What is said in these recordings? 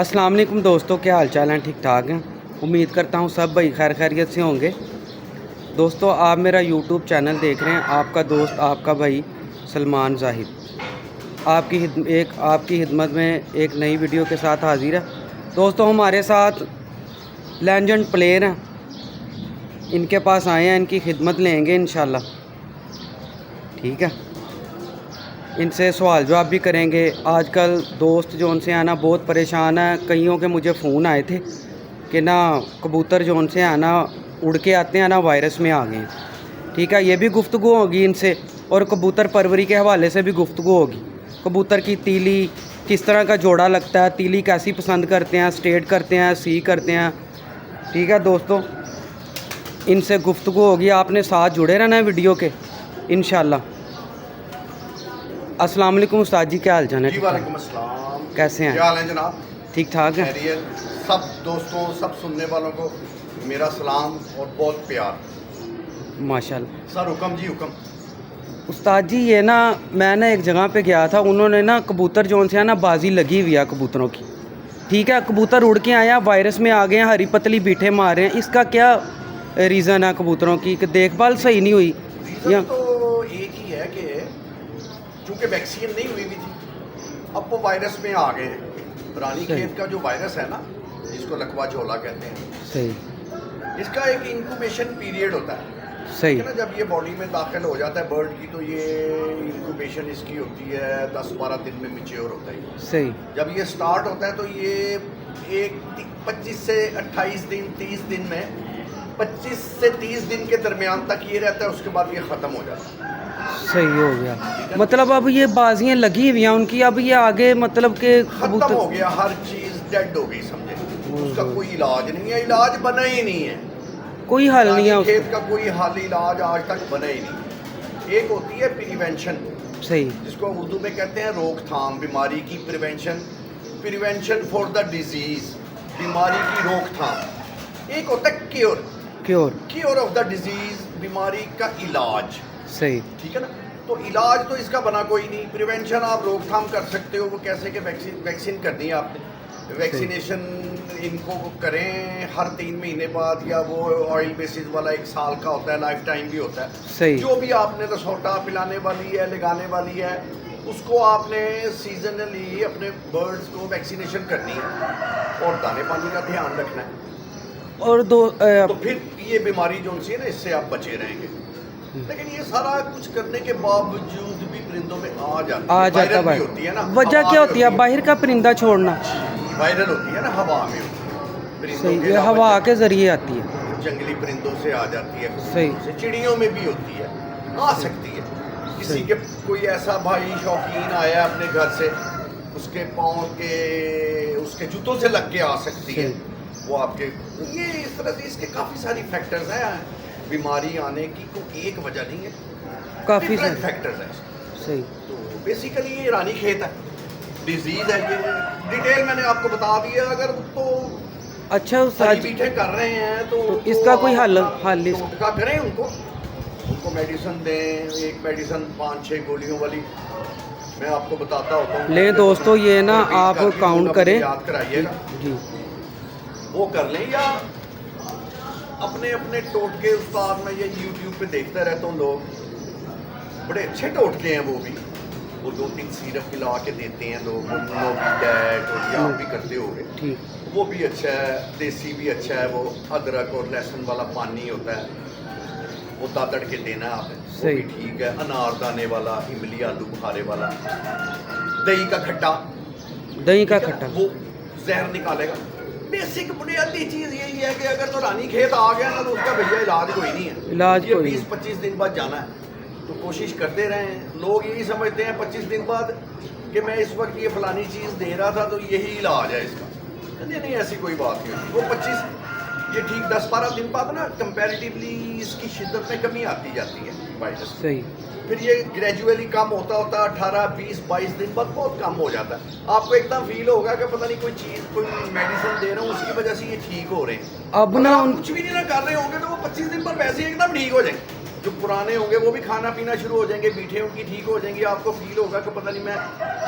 अस्सलाम वालेकुम दोस्तों, क्या हाल चाल हैं? ठीक ठाक हैं। उम्मीद करता हूँ सब भाई खैर खैरियत से होंगे। दोस्तों, आप मेरा यूट्यूब चैनल देख रहे हैं। आपका दोस्त, आपका भाई सलमान जाहिद आपकी खिदमत में एक नई वीडियो के साथ हाजिर है। दोस्तों, हमारे साथ लेजेंड प्लेयर हैं, इनके पास आए हैं, इनकी खिदमत लेंगे इंशाल्लाह। ठीक है, इनसे सवाल जवाब भी करेंगे। आजकल दोस्त जो उनसे आना बहुत परेशान है। कईयों के मुझे फ़ोन आए थे कि ना कबूतर जो उनसे आना उड़ के आते हैं ना वायरस में आ गए। ठीक है, ये भी गुफ्तगू होगी इनसे, और कबूतर परवरी के हवाले से भी गुफ्तगू होगी। कबूतर की तीली किस तरह का जोड़ा लगता है, तीली कैसी पसंद करते हैं, स्ट्रेट करते हैं, सी करते हैं। ठीक है दोस्तों, इनसे गुफ्तगू होगी। आपने साथ जुड़े रहना है वीडियो के इंशाल्लाह। अस्सलाम वालेकुम उस्ताद जी, क्या हाल चाल है? जी वालेकुम अस्सलाम। कैसे हैं? क्या हाल है जनाब? ठीक ठाक है। खैरियत। सब दोस्तों, सब सुनने वालों को मेरा सलाम और बहुत प्यार। माशाल्लाह। सर हुक्म जी हुक्म। उस्ताद जी, ये ना मैं ना एक जगह पे गया था, उन्होंने ना कबूतर जो से है ना बाजी लगी हुई है कबूतरों की। ठीक है, कबूतर उड़ के आया, वायरस में आ गए हैं, हरी पतली बीठे मार रहे हैं। इसका क्या रीज़न है कबूतरों की कि देखभाल सही नहीं हुई? रीज़न तो एक ही है कि चूँकि वैक्सीन नहीं हुई भी थी, अब वो वायरस में आ गए हैं। रानी खेत का जो वायरस है ना, जिसको लकवा झोला कहते हैं, सही इसका एक इंक्यूबेशन पीरियड होता है। सही ठीक है ना, जब ये बॉडी में दाखिल हो जाता है बर्ड की, तो ये इंक्यूबेशन इसकी होती है 10-12 दिन में मैच्योर होता है। सही। जब ये स्टार्ट होता है तो ये एक 25 से 28 दिन 30 दिन में 25 से 30 दिन के दरमियान तक ये रहता है, उसके बाद ये ख़त्म हो जाता है। सही हो गया। मतलब अब ये बाजियाँ लगी हुई हैं उनकी, अब ये आगे मतलब कि ख़त्म हो गया, हर चीज़ डेड हो गई समझे। उसका कोई इलाज नहीं है, इलाज बना ही नहीं है, कोई हल नहीं है खेत उसका। का कोई हल इलाज आज तक बना ही नहीं। एक होती है प्रिवेंशन, सही। जिसको उर्दू में कहते हैं रोकथाम, बीमारी की prevention, prevention for the disease, बीमारी की रोकथाम। एक होता है cure, cure of the disease, बीमारी का इलाज। सही। ठीक है ना, तो इलाज तो इसका बना कोई नहीं। प्रिवेंशन आप रोकथाम कर सकते हो, वो कैसे कि वैक्सीन करनी है आपने, वैक्सीनेशन इनको करें हर 3 महीने बाद, या वो ऑयल बेसिस वाला 1 साल का होता है, लाइफ टाइम भी होता है। सही। जो भी आपने रसोटा पिलाने वाली है, लगाने वाली है, उसको आपने सीजनली अपने बर्ड्स को वैक्सीनेशन करनी है, और दाने पानी का ध्यान रखना है। और तो फिर ये बीमारी जो सी है ना, इससे आप बचे रहेंगे। लेकिन ये सारा कुछ करने के बावजूद भी परिंदों में आ जाता है, होती है ना। वजह क्या होती है बाहर का परिंदा छोड़ना? वायरल होती है ना, हवा में होती है। सही, ये हवा के जरिए आती है। जंगली परिंदों से आ जाती है, सही से चिड़ियों में भी होती है, आ सकती है। किसी के कोई ऐसा भाई शौकीन आया अपने घर से, उसके पाँव के उसके जूतों से लग के आ सकती है वो आपके। ये इस तरह से इसके काफ़ी सारी फैक्टर्स हैं। बीमारी आने की कोई एक वजह नहीं है, काफ़ी सारे फैक्टर्स हैं। सही। तो बेसिकली ये रानी खेत है, डिजीज है ये, डिटेल मैंने आपको बता दिया। अगर तो अच्छा उस्ताद, बीठे कर रहे हैं तो इसका कोई हल का करें, उनको मेडिसिन दें। एक मेडिसिन 5-6 गोलियों वाली मैं आपको बताता होता हूँ। ले दोस्तों, ये ना आप काउंट करें, याद कराइएगा जी। वो कर लें, या अपने अपने टोटके उस्ताद, मैं ये यूट्यूब पे देखता रहता हूँ, लोग बड़े अच्छे टोटके हैं वो 2-3 सिरप मिला के देते हैं लोग, डैट, और आप भी करते होंगे, वो भी अच्छा है। देसी भी अच्छा है, वो अदरक और लहसुन वाला पानी होता है, वो दादड़ के देना है आपने, वो भी ठीक है। अनारदाने वाला, इमली आलू बुखारे वाला, दही का खट्टा, वो जहर निकालेगा। बेसिक बुनियादी चीज़ यही है कि अगर तो रानी खेत आ गया ना, तो उसका भैया इलाज कोई नहीं है। इलाज ये 20-25 दिन बाद जाना है, तो कोशिश करते रहें। लोग यही समझते हैं 25 दिन बाद कि मैं इस वक्त ये फलानी चीज़ दे रहा था तो यही इलाज है इसका। नहीं, ऐसी कोई बात नहीं होती। वो 25 ये ठीक 10-12 दिन बाद ना कंपैरेटिवली इसकी शिद्दत में कमी आती जाती है वायरस। सही। फिर ये ग्रेजुअली कम होता 18-20-22 दिन बाद बहुत कम हो जाता है। आपको एकदम फील होगा कि पता नहीं कोई चीज़, कोई मेडिसिन दे रहा हूँ, उसकी वजह से ये ठीक हो रहे हैं। अब ना कुछ भी नहीं कर रहे होंगे तो वो 25 दिन पर वैसे ही एकदम ठीक हो जाएंगे। जो पुराने होंगे वो भी खाना पीना शुरू हो जाएंगे, बीठे उनकी ठीक हो जाएंगी। आपको फील होगा कि पता नहीं मैं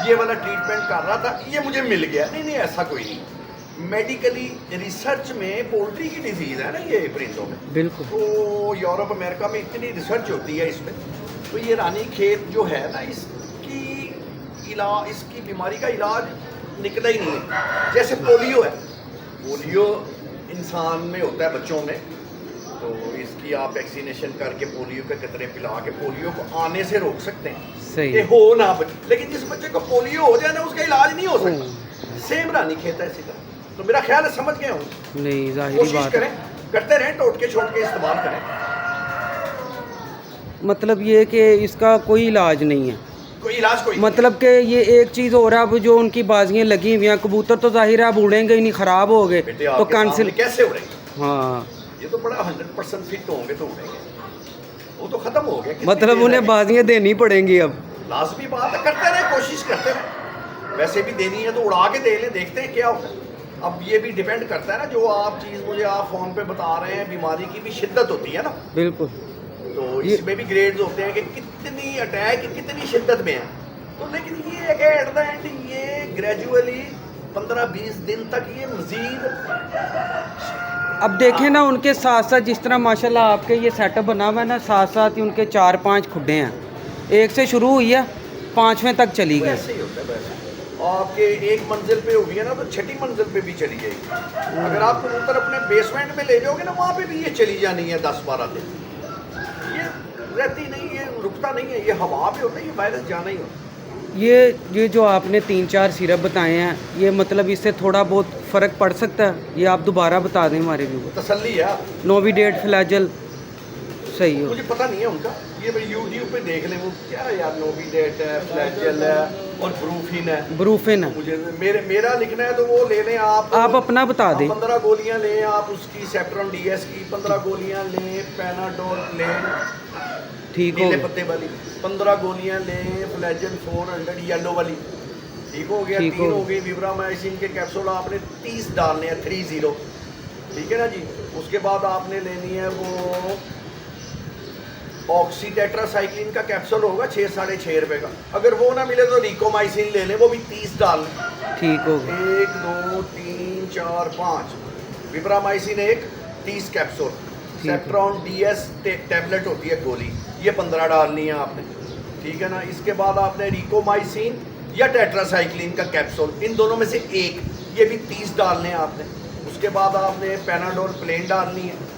ये वाला ट्रीटमेंट कर रहा था, ये मुझे मिल गया। नहीं, ऐसा कोई नहीं। मेडिकली रिसर्च में पोल्ट्री की डिजीज है ना ये परिंदों में, बिल्कुल तो यूरोप अमेरिका में इतनी रिसर्च होती है इसमें, तो ये रानीखेत जो है ना इसकी बीमारी का इलाज निकला ही नहीं है। जैसे पोलियो है, पोलियो इंसान में होता है बच्चों में, तो इसकी आप वैक्सीनेशन करके पोलियो के कतरे पिला के पोलियो को आने से रोक सकते हैं। सही ये हो ना लेकिन जिस बच्चे को पोलियो हो जाए ना उसका इलाज नहीं हो सकता। सेम रानीखेत है इसी तरह। तो मेरा ख्याल है समझ गए होंगे। नहीं, जाहिर कोशिश बात करें, करते रहें, टोटके छोटके इस्तेमाल करें। मतलब ये कि इसका कोई इलाज नहीं है, कोई इलाज कोई मतलब कि ये एक चीज़ हो रहा है, अब जो उनकी बाजियाँ लगी हुई हैं, कबूतर तो जाहिर है अब उड़ेंगे ही नहीं, ख़राब हो गए बेटे तो आपके कैंसिल। सामने कैसे हो रही है? हाँ, ये तो बड़ा 100% फिट होंगे तो उड़ेंगे, वो तो खत्म हो गया। मतलब उन्हें बाजियाँ देनी पड़ेंगी अब। लाजमी बात है, करते रहे, कोशिश करते रहे। वैसे भी देनी है तो उड़ा के दे लें, देखते हैं क्या होता है। अब ये भी डिपेंड करता है ना, जो आप चीज़ मुझे आप फ़ोन पे बता रहे हैं, बीमारी की भी शिद्दत होती है ना, बिल्कुल, तो इसमें भी ग्रेड्स होते हैं कि कितनी अटैक कितनी शिद्दत में है। तो लेकिन ये है कि एट द एंड ये ग्रेजुअली 15-20 दिन तक ये मजीद। अब देखें ना उनके साथ साथ जिस तरह माशाल्लाह आपके ये सेटअप बना हुआ है ना, साथ साथ ही उनके 4-5 खुड्डे हैं, एक से शुरू हुई है 5वें तक चली गई। ऐसे ही होता है वैसे। आपके एक मंजिल पे होगी है ना, तो छठी मंजिल पे भी चली जाएगी। अगर आप कबूतर अपने बेसमेंट में ले जाओगे ना, वहाँ पे भी ये चली जानी है 10-12 दिन। ये रहती नहीं, ये रुकता नहीं है, ये हवा पे होता है, ये वायरस जाना ही होता है। ये जो आपने 3-4 सिरप बताए हैं, ये मतलब इससे थोड़ा बहुत फ़र्क पड़ सकता है? ये आप दोबारा बता दें हमारे व्यूअर। तसल्ली है। नोविडेट, फ्लैजल, सही हो। मुझे पता नहीं है उनका, ये यूट्यूब पे देख लें, वो क्या है यार, नोविडेट है, फ्लैजेल है और ब्रूफिन है। ब्रूफिन है, मुझे मेरा लिखना है तो वो ले लें आप अपना बता दें। 15 गोलियां लें आप उसकी, सेप्ट्रॉन डीएस की 15 गोलियां लें, पैनाडोल लें, ठीक हो नीले गया, पत्ते वाली 15 गोलियां लें, फ्लैजेल 400 येलो वाली, ठीक हो गया। 3 हो गई। विब्रामाइसिन के कैप्सूल आपने 30 डालने हैं, 30, ठीक है ना जी। उसके बाद आपने लेनी है वो ऑक्सी टेट्रासाइक्लिन का कैप्सूल होगा 6-6.5 रुपए का। अगर वो ना मिले तो रिकोमाइसिन ले लें, वो भी 30 डाल लें, ठीक हो गया। 1 2 3 4 5 विब्रामाइसिन एक 30 कैप्सूल, सेप्ट्रॉन डीएस टैबलेट होती है गोली, ये 15 डालनी है आपने, ठीक है ना। इसके बाद आपने रिकोमाइसिन या टेट्रासाइक्लिन का कैप्सूल, इन दोनों में से एक, ये भी 30 डालने हैं आपने। उसके बाद आपने पैनाडोल प्लेन डालनी है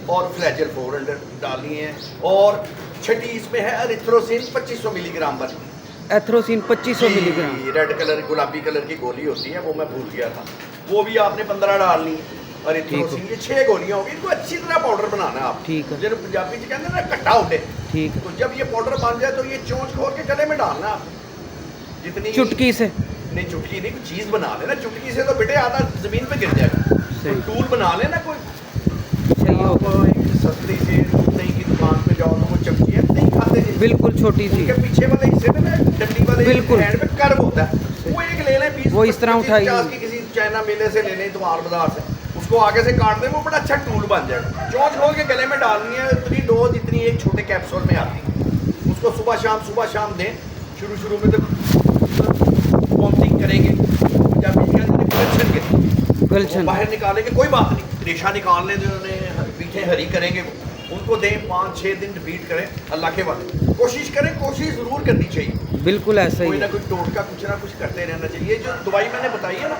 और फ्लैजेल 400 डालनी है। और छठी इसमें है एरिथ्रोसिन 2500 मिलीग्राम वाली। एथ्रोसिन 2500 मिलीग्राम, रेड कलर गुलाबी कलर की गोली होती है, वो मैं भूल गया था, वो भी आपने 15 डालनी है। और एरिथ्रोसिन, ये 6 गोलियां होगी। इनको अच्छी तरह पाउडर बनाना है आप, ठीक है, जो पंजाबी में कहते हैं ना कट्टा उठे, ठीक है। तो जब ये पाउडर बन जाए तो ये चोंच खोल के गले में डालना है। जितनी चुटकी से नहीं, चुटकी नहीं, कुछ चीज़ बना लेना। चुटकी से तो बेटे आधा ज़मीन पे गिर जाएगा। कोई टूल बना लेना, कोई सही हो गया। एक सस्ती सी नहीं की दुकान पे जाओ तो वो चमची है, नहीं खाते जी, बिल्कुल छोटी सी, उनके पीछे वाले हिस्से में ना डंडी वाले बिल्कुल हैंड में कर्व होता है, वो एक ले लें 20 वो इस तरह 50 की किसी चाइना मेले से ले लें, तुम्हार बाजार से, उसको आगे से काट दें, वो बड़ा अच्छा टूल बन जाएगा। चोंच खोल के गले में डालनी है, इतनी डोज जितनी एक छोटे कैप्सूल में आती है। उसको सुबह शाम दें। शुरू में तो पॉम्पिंग करेंगे, जब गलछन बाहर निकालेंगे, कोई बात नहीं, रेशा निकालने दें, पीछे हरी करेंगे, उनको दें, 5-6 दिन रिपीट करें। अल्लाह के वाले कोशिश करें, कोशिश ज़रूर करनी चाहिए, बिल्कुल ऐसा ही कोई ना कोई टोटका कुछ ना कुछ करते रहना चाहिए। जो दवाई मैंने बताई है ना,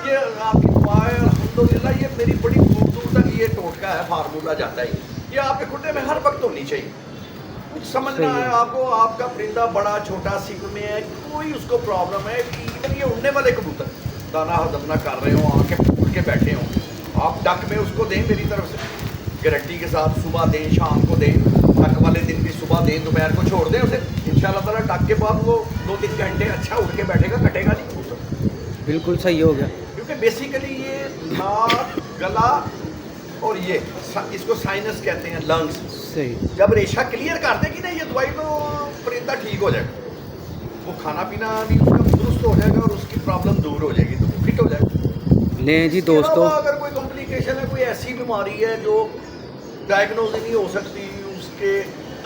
ये आपकी दुआ है, अल्हम्दुलिल्लाह, ये मेरी बड़ी दूर दूर तक ये टोटका है, फार्मूला जाता है, ये आपके खुड्डे में हर वक्त होनी चाहिए। कुछ समझना है आपको, आपका परिंदा बड़ा छोटा सिक में है, कोई उसको प्रॉब्लम है, इवन ये उड़ने वाले कबूतर दाना हजम ना कर रहे हो, आके फूल के बैठे हों, आप डक में उसको दें मेरी तरफ से गारंटी के साथ, सुबह दें, शाम को दें, डक वाले दिन भी सुबह दें, दोपहर को छोड़ दें उसे, इंशाल्लाह ताला डक के बाद वो 2-3 घंटे अच्छा उड़ के बैठेगा, कटेगा नहीं कबूतर। बिल्कुल सही हो गया, क्योंकि बेसिकली ये नाक, गला और ये इसको साइनस कहते हैं, लंग्स, सही। जब रेशा क्लियर कर देगी ना ये दवाई, तो परिंदा ठीक हो जाएगा, वो खाना पीना भी उसका दुरुस्त हो जाएगा और उसकी प्रॉब्लम दूर हो जाएगी, तो वो फिट हो जाएगा। लें जी इसके दोस्तों, अलावा अगर कोई कॉम्प्लिकेशन है, कोई ऐसी बीमारी है जो डायग्नोज ही नहीं हो सकती, उसके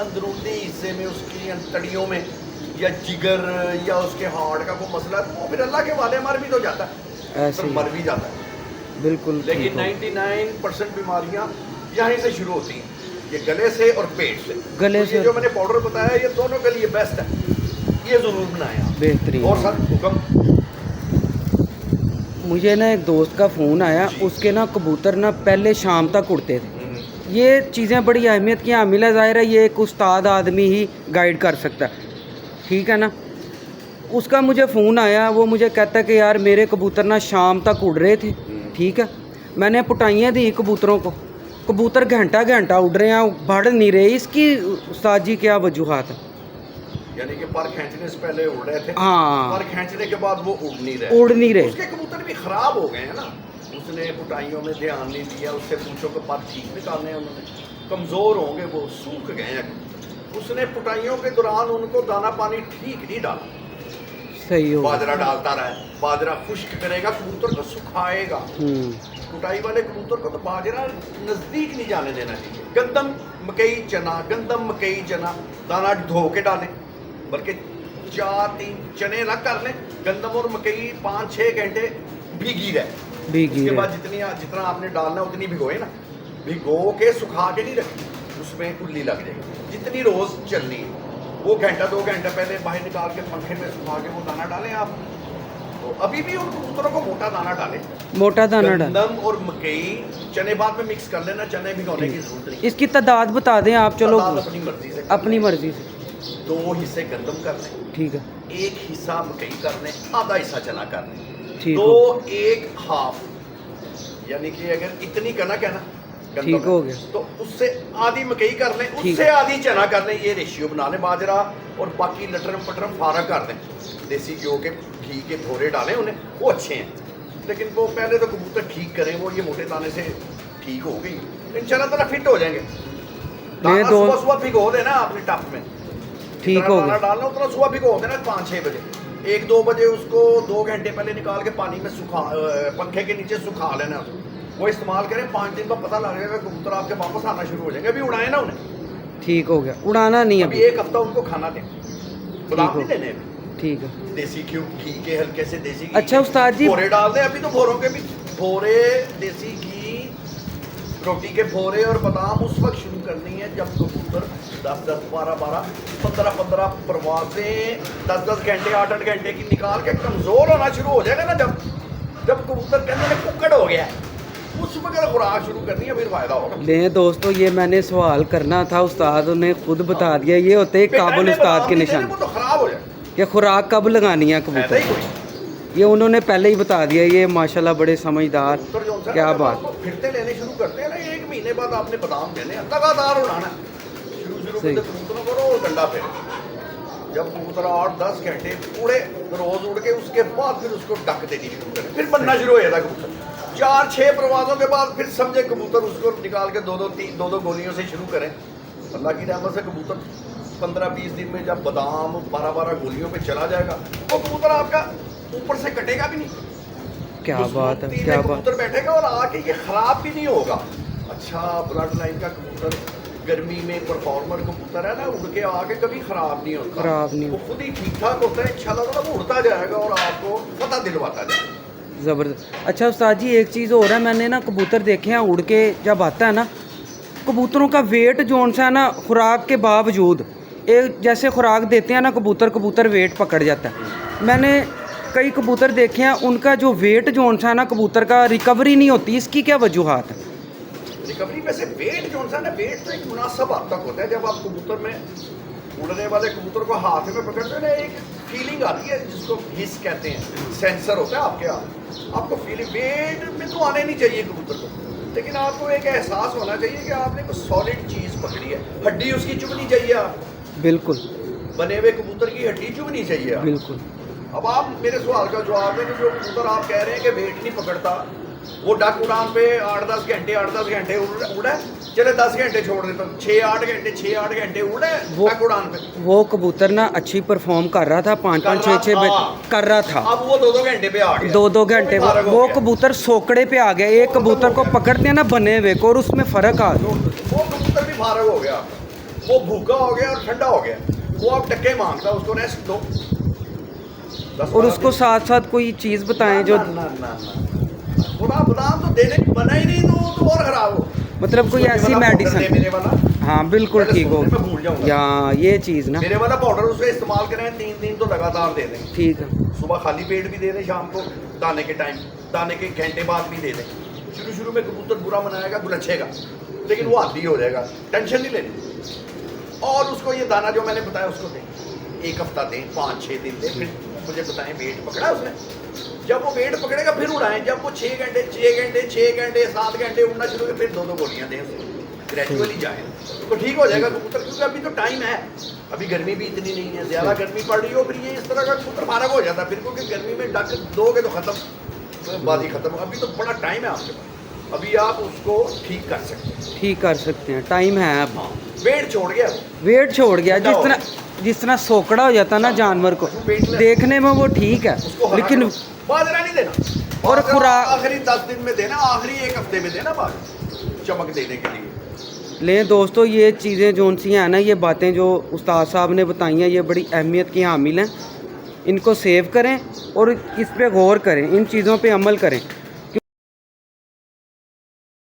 अंदरूनी हिस्से में, उसकी अंतड़ियों में, या जिगर या उसके हार्ट का कोई मसला, तो वो फिर अल्लाह के वाले मर भी तो जाता है, ऐसे फिर ही। मर भी जाता है। बिल्कुल ठीक लेकिन हो। 99% बीमारियां यहीं से शुरू होती हैं, ये गले से और पेट से। गले तो ये से। जो मैंने पाउडर बताया ये दोनों के लिए बेस्ट है, ये ज़रूर बनाएं आप। बेहतरीन। और सर हुक्म। मुझे ना एक दोस्त का फ़ोन आया, जी। उसके ना कबूतर ना पहले शाम तक उड़ते थे। हम्म, ये चीज़ें बड़ी अहमियत की हामिल है, ज़ाहिर है ये एक उस्ताद आदमी ही गाइड कर सकता है, ठीक है ना। उसका मुझे फ़ोन आया, वो मुझे कहता है कि यार मेरे कबूतर ना शाम तक उड़ रहे थे, ठीक है। मैंने पुटाइयाँ दी कबूतरों को, कबूतर घंटा घंटा उड़ रहे हैं, बढ़ नहीं रहे। इसकी उस्ताद जी क्या वजूहात है? यानी कि पर खींचने से पहले उड़ रहे थे, हाँ, पर खींचने के बाद वो उड़ नहीं रहे। उड़ नहीं रहे। उसके कबूतर भी खराब हो गए हैं ना, उसने पुटाइयों में ध्यान नहीं दिया, उससे पूछो कि पर ठीक निकालने हैं उन्होंने, कमज़ोर होंगे, वो सूख गए हैं। उसने पुटाइयों के दौरान उनको दाना पानी ठीक नहीं डाला, सही हो। बाजरा डालता रहा, बाजरा खुश्क करेगा कबूतर को, सुखाएगा। कुटाई वाले कबूतर को तो बाजरा नज़दीक नहीं जाने देना चाहिए। गंदम मकई चना, गंदम मकई चना दाना धो के डालें, बल्कि 4-3 चने अलग कर लें, गंदम और मकई 5-6 घंटे भीगी रहे। भीगी उसके रहे। बाद जितना आपने डालना उतनी भिगोए ना, भिगो के सुखा के नहीं रखी, उसमें उल्ली लग जाएगी। जितनी रोज़ चलनी है वो घंटा 2 घंटा पहले बाहर निकाल के पंखे में सुखा के वो दाना डालें आप। तो अभी भी उन कबूतरों को मोटा दाना डालें, मोटा दाना डाल। गंदम और मकई चने बाद में मिक्स कर लेना, चने भिगोने की जरूरत नहीं। इसकी तादाद बता दें आप, चलो तादाद अपनी मर्जी से, अपनी मर्जी से। 2 हिस्से गंदम कर लें, ठीक है, 1 हिस्सा मकई कर लें, आधा हिस्सा चना कर लें। ठीक तो हो। 1 हाफ, यानी कि अगर इतनी कनक है ना गंदम ठीक हो है, गया। तो उससे आधी मकई कर लें, ठीक उससे आधी चना कर लें, ये रेशियो बना लें बाजरा, और बाकी लटरम पटरम फारा कर दें। देसी घी के भोरे डालें उन्हें, वो अच्छे हैं। लेकिन वो पहले तो कबूतर ठीक करें, वो ये मोटे दाने से ठीक हो गई, इंशाल्लाह ताला फिट हो जाएंगे। दाना दो- सुबह सुबह भिगो देना अपनी टप में, ठीक जितना हो दाना गया। डालना उतना सुबह भिगो देना 5-6 बजे। 1-2 बजे उसको 2 घंटे पहले निकाल के पानी में सुखा, पंखे के नीचे सुखा लेना उसको। वो इस्तेमाल करें, 5 दिन बाद पता लग जाएगा कबूतर आपके वापस आना शुरू हो जाएंगे। अभी उड़ाए ना उन्हें, ठीक हो गया, उड़ाना नहीं अभी अभी। 1 हफ्ता उनको खाना दें, बादाम नहीं देने अभी। ठीक है। देसी घी के हल्के से देसी घी अच्छा उस्ताद जी, भोरे डाल दें। अभी तो भोरों के भी भोरे देसी घी, रोटी के भोरे और बादाम उस वक्त शुरू करनी है जब कबूतर 10-10, 12-12, 15-15 परवाजें 10-10 घंटे, 8-8 घंटे की निकाल के कमज़ोर होना शुरू हो जाएगा ना, जब कबूतर कहने में कुकड़ हो गया है, उस वक्त खुराक शुरू करनी है, फिर फायदा होगा। ले दोस्तों, ये मैंने सवाल करना था, उस्ताद ने खुद बता दिया। ये होते हैं काबुल उस्ताद के निशान, वो तो खराब हो जाए, कि खुराक कब लगानी है फायदा कबूतर, ही कोई। ये उन्होंने पहले ही बता दिया। ये माशाल्लाह बड़े समझदार, कबूतर जो होता है क्या ना, जब बात। आपको फिरते लेने शुरू करते हैं ना, 1 महीने बाद आपने बादाम देने हैं, लगातार उड़ाना। शुरू सही। में तो कबूतरों को रोज डंडा फेरे, जब कबूतर 8-10 घंटे उड़े, रोज उड़ के उसके बाद फिर उसको डक देनी शुरू करें, फिर बनना शुरू हो जाता कबूतर। 4-6 परवाजों के बाद फिर समझे कबूतर, उसको निकाल के 2-2 गोलियों से शुरू करें। अल्लाह की रहमत से कबूतर 15-20 दिन में जब बादाम 12-12 गोलियों पे चला जाएगा, वो कबूतर आपका ऊपर से कटेगा भी नहीं। क्या बात है, मजबूती क्या में बात। कबूतर बैठेगा और आके ये खराब भी नहीं होगा। अच्छा ब्लड लाइन का कबूतर, गर्मी में परफॉर्मर कबूतर है ना, उड़ के आके कभी खराब नहीं होता, खराब नहीं वो खुद ही ठीक ठाक होता है। इंशाल्लाह वो उड़ता जाएगा और आपको पता दिलवाता जाएगा। ज़बरदस्त। अच्छा उस्ताद जी, एक चीज़ और है, मैंने ना कबूतर देखे हैं उड़ के जब आता है ना, कबूतरों का वेट जोन सा है ना, खुराक के बावजूद, एक जैसे खुराक देते हैं ना कबूतर वेट पकड़ जाता है। मैंने कई कबूतर देखे हैं, उनका जो वेट जोन सा है ना कबूतर का, रिकवरी नहीं होती। इसकी क्या वजूहात है? रिकवरी में से वेट जो है ना, वेट तो एक मुनासिब हद तक होता है। जब आप कबूतर में, उड़ने वाले कबूतर को हाथ में पकड़ते हैं ना, एक फीलिंग आती है जिसको हिस कहते हैं, सेंसर होता है आपके हाथ, आपको फीलिंग, वेट में तो आने नहीं चाहिए कबूतर को, लेकिन आपको एक एहसास होना चाहिए कि आपने कोई सॉलिड चीज़ पकड़ी है। हड्डी उसकी चुभनी चाहिए आपको, बिल्कुल बने हुए कबूतर की हड्डी चुभनी चाहिए आपको। बिल्कुल। अब आप मेरे सवाल का जवाब है कि जो कबूतर आप कह रहे हैं कि वेट नहीं पकड़ता, वो डक उड़ान पे 8-10 घंटे उड़ा, चले 10 घंटे छोड़ देता, 6-8 घंटे उड़े डक उड़ान पे। वो कबूतर ना अच्छी परफॉर्म कर रहा था, 5-5, 6-6 कर रहा था। अब वो 2-2 घंटे पे आ गया, 2-2 घंटे वो भी वो फारग हो कबूतर सोकड़े पे आ गया। एक कबूतर को पकड़ते हैं ना बने हुए को, और उसमें फ़र्क आ गया। गया। वो कबूतर भी फारग हो गया, वो भूखा हो गया और ठंडा हो गया, वो अब टक्के मांगता, उसको रेस्ट दो। और उसको साथ साथ कोई चीज़ बताएं जो ना बादाम तो देने बना ही नहीं तो और खराब हो। मतलब कोई उसको ऐसी ये वाला powder दे मेडिसिन, मेरे वाला, हाँ बिल्कुल पहले ठीक हो, सुनने में भूल जाऊंगा। या ये चीज़ ना मेरे वाला पाउडर उसे इस्तेमाल करें 3 दिन तो लगातार दे दें। ठीक है। सुबह खाली पेट भी दे दें, शाम को दाने के टाइम, दाने के घंटे बाद भी दे दें। शुरू में कबूतर बुरा मनाएगा, गुलच्छेगा, लेकिन वो आदी हो जाएगा, टेंशन नहीं लेनी। और उसको ये दाना जो मैंने बताया उसको दें, 1 हफ्ता दें, 5-6 दिन दें, फिर मुझे बताएं वेट पकड़ा उसने। जब वो वेट पकड़ेगा फिर उड़ाएं। जब वो 6 घंटे 7 घंटे उड़ना शुरू हो, फिर 2-2 गोलियां दें उसे, ग्रेजुअली जाए तो ठीक हो जाएगा कबूतर। क्योंकि अभी तो टाइम है, अभी गर्मी भी इतनी नहीं है, ज़्यादा गर्मी पड़ रही हो फिर ये इस तरह का कबूतर फारग हो जाता है फिर, क्योंकि गर्मी में डक दोगे तो खत्म, बात ही खत्म। अभी तो बड़ा टाइम है आपके पास, अभी आप उसको ठीक कर सकते हैं। ठीक कर सकते हैं, टाइम है अब। हाँ, वेट छोड़ गया वो। वेट छोड़ गया, ठंडा हो जिस तरह सोकड़ा हो जाता ना जानवर को, वेटलेस। देखने में वो ठीक है, उसको हरा लेकिन करो। बाजरा नहीं देना, और बाजरा खुराक आखिरी 10 दिन में देना, आखिरी 1 हफ्ते में देना बाजरा चमक देने के लिए। लें दोस्तों, ये चीज़ें जो सी हैं ना, ये बातें जो उस्ताद साहब ने बताई हैं, ये बड़ी अहमियत की हामिल हैं। इनको सेव करें और इस पे गौर करें, इन चीज़ों पे अमल करें।